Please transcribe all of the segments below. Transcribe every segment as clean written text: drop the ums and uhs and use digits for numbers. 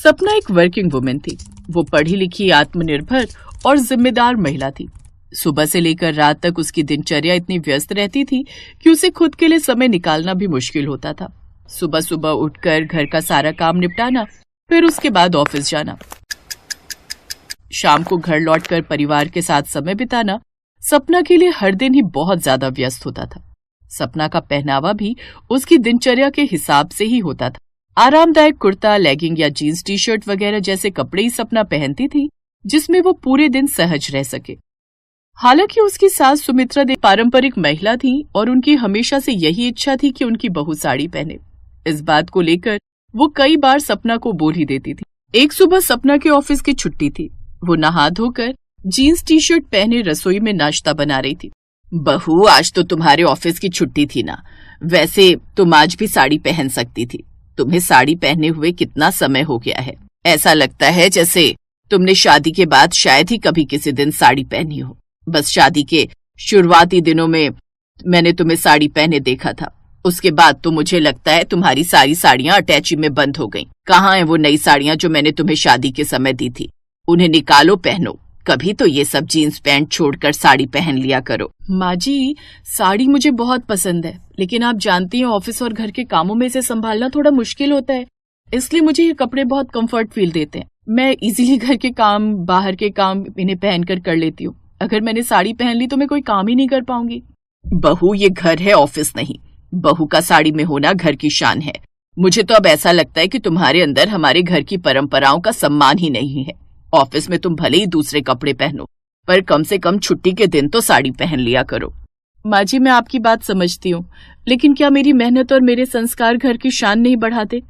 सपना एक working women थी। वो पढ़ी लिखी, आत्मनिर्भर और जिम्मेदार महिला थी। सुबह से लेकर रात तक उसकी दिनचर्या इतनी व्यस्त रहती थी कि उसे खुद के लिए समय निकालना भी मुश्किल होता था। सुबह सुबह उठकर घर का सारा काम निपटाना, फिर उसके बाद ऑफिस जाना, शाम को घर लौटकर परिवार के साथ समय बिताना सपना के लिए हर दिन ही बहुत ज्यादा व्यस्त होता था। सपना का पहनावा भी उसकी दिनचर्या के हिसाब से ही होता था। आरामदायक कुर्ता, लेगिंग या जीन्स टी शर्ट वगैरह जैसे कपड़े ही सपना पहनती थी, जिसमें वो पूरे दिन सहज रह सके। हालांकि उसकी सास सुमित्रा देवी पारंपरिक महिला थी और उनकी हमेशा से यही इच्छा थी कि उनकी बहू साड़ी पहने। इस बात को लेकर वो कई बार सपना को बोल ही देती थी। एक सुबह सपना के ऑफिस की छुट्टी थी। वो नहा धोकर जीन्स टी शर्ट पहने रसोई में नाश्ता बना रही थी। बहू, आज तो तुम्हारे ऑफिस की छुट्टी थी ना? वैसे तुम आज भी साड़ी पहन सकती थी। तुम्हें साड़ी पहने हुए कितना समय हो गया है। ऐसा लगता है जैसे तुमने शादी के बाद शायद ही कभी किसी दिन साड़ी पहनी हो। बस शादी के शुरुआती दिनों में मैंने तुम्हें साड़ी पहने देखा था। उसके बाद तो मुझे लगता है तुम्हारी सारी साड़ियां अटैची में बंद हो गईं। कहाँ हैं वो नई साड़ियां जो मैंने तुम्हें शादी के समय दी थी? उन्हें निकालो, पहनो। कभी तो ये सब जीन्स पैंट छोड़कर साड़ी पहन लिया करो। माँ जी, साड़ी मुझे बहुत पसंद है, लेकिन आप जानती हैं ऑफिस और घर के कामों में इसे संभालना थोड़ा मुश्किल होता है, इसलिए मुझे ये कपड़े बहुत कंफर्ट फील देते हैं। मैं इजीली घर के काम, बाहर के काम इन्हें पहनकर कर लेती हूँ। अगर मैंने साड़ी पहन ली तो मैं कोई काम ही नहीं कर पाऊंगी। बहू, ये घर है, ऑफिस नहीं। बहू का साड़ी में होना घर की शान है। मुझे तो अब ऐसा लगता है कि तुम्हारे अंदर हमारे घर की परंपराओं का सम्मान ही नहीं है। ऑफिस में तुम भले ही दूसरे कपड़े पहनो, पर कम से कम छुट्टी के दिन तो साड़ी पहन लिया करो। माँ जी, मैं आपकी बात समझती हूँ, लेकिन क्या मेरी मेहनत और मेरे संस्कार घर की शान नहीं बढ़ाते?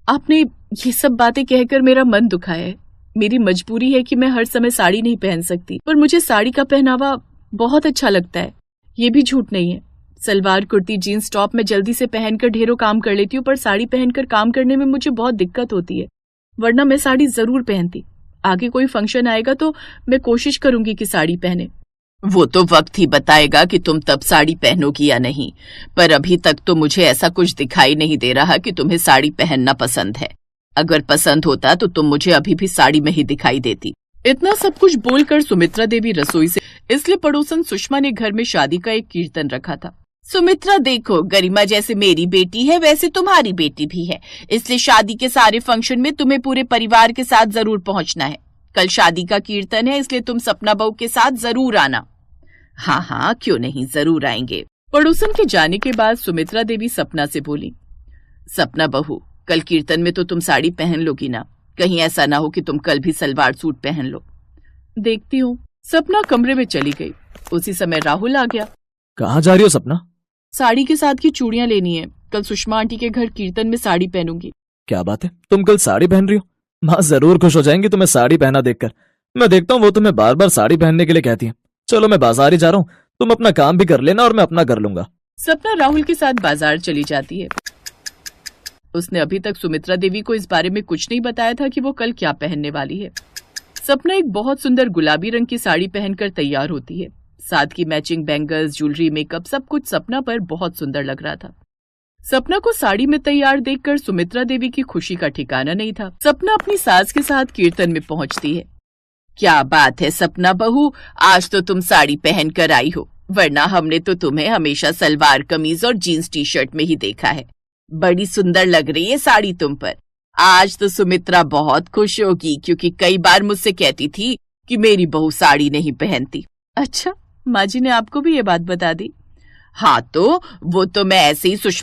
आपने ये सब बातें कहकर मेरा मन दुखाया है। मेरी मजबूरी है कि मैं हर समय साड़ी नहीं पहन सकती, पर मुझे साड़ी का पहनावा बहुत अच्छा लगता है। ये भी झूठ नहीं है। सलवार, कुर्ती, जीन्स टॉप मैं जल्दी से पहनकर ढेरों काम कर लेती हूँ, पर साड़ी पहनकर काम करने में मुझे बहुत दिक्कत होती है। वरना मैं साड़ी जरूर पहनती। आगे कोई फंक्शन आएगा तो मैं कोशिश करूंगी कि साड़ी पहने। वो तो वक्त ही बताएगा कि तुम तब साड़ी पहनोगी या नहीं, पर अभी तक तो मुझे ऐसा कुछ दिखाई नहीं दे रहा कि तुम्हें साड़ी पहनना पसंद है। अगर पसंद होता तो तुम मुझे अभी भी साड़ी में ही दिखाई देती। इतना सब कुछ बोलकर सुमित्रा देवी रसोई से, इसलिए पड़ोसन सुषमा ने घर में शादी का एक कीर्तन रखा था। सुमित्रा, देखो, गरिमा जैसे मेरी बेटी है वैसे तुम्हारी बेटी भी है, इसलिए शादी के सारे फंक्शन में तुम्हें पूरे परिवार के साथ जरूर पहुंचना है। कल शादी का कीर्तन है, इसलिए तुम सपना बहू के साथ जरूर आना। हाँ हाँ, क्यों नहीं, जरूर आएंगे। पड़ोसन के जाने के बाद सुमित्रा देवी सपना से बोली, सपना बहू, कल कीर्तन में तो तुम साड़ी पहन लोगी ना? कहीं ऐसा ना हो कि तुम कल भी सलवार सूट पहन लो। देखती हूँ। सपना कमरे में चली गई। उसी समय राहुल आ गया। कहाँ जा रही हो सपना? साड़ी के साथ की चूड़ियां लेनी है। कल सुषमा आंटी के घर कीर्तन में साड़ी पहनूंगी। क्या बात है, तुम कल साड़ी पहन रही हो? माँ जरूर खुश हो जाएंगी तुम्हें साड़ी पहना देखकर। मैं देखता हूँ वो तुम्हें बार बार साड़ी पहनने के लिए कहती है। चलो मैं बाजार ही जा रहा हूँ, तुम अपना काम भी कर लेना और मैं अपना कर लूंगा। सपना राहुल के साथ बाजार चली जाती है। उसने अभी तक सुमित्रा देवी को इस बारे में कुछ नहीं बताया था कि वो कल क्या पहनने वाली है। सपना एक बहुत सुंदर गुलाबी रंग की साड़ी पहनकर तैयार होती है। साथ की मैचिंग बैंगल्स, ज्वेलरी, मेकअप, सब कुछ सपना पर बहुत सुंदर लग रहा था। सपना को साड़ी में तैयार देखकर सुमित्रा देवी की खुशी का ठिकाना नहीं था। सपना अपनी सास के साथ कीर्तन में पहुंचती है। क्या बात है सपना बहू, आज तो तुम साड़ी पहन कर आई हो, वरना हमने तो तुम्हें हमेशा सलवार कमीज और जीन्स टी शर्ट में ही देखा है। बड़ी सुंदर लग रही है साड़ी तुम पर। आज तो सुमित्रा बहुत खुश होगी, क्योंकि कई बार मुझसे कहती थी कि मेरी बहू साड़ी नहीं पहनती। अच्छा, माँ जी ने आपको भी ये बात बता दी? हाँ, तो वो तो मैं ऐसे ही सुषमा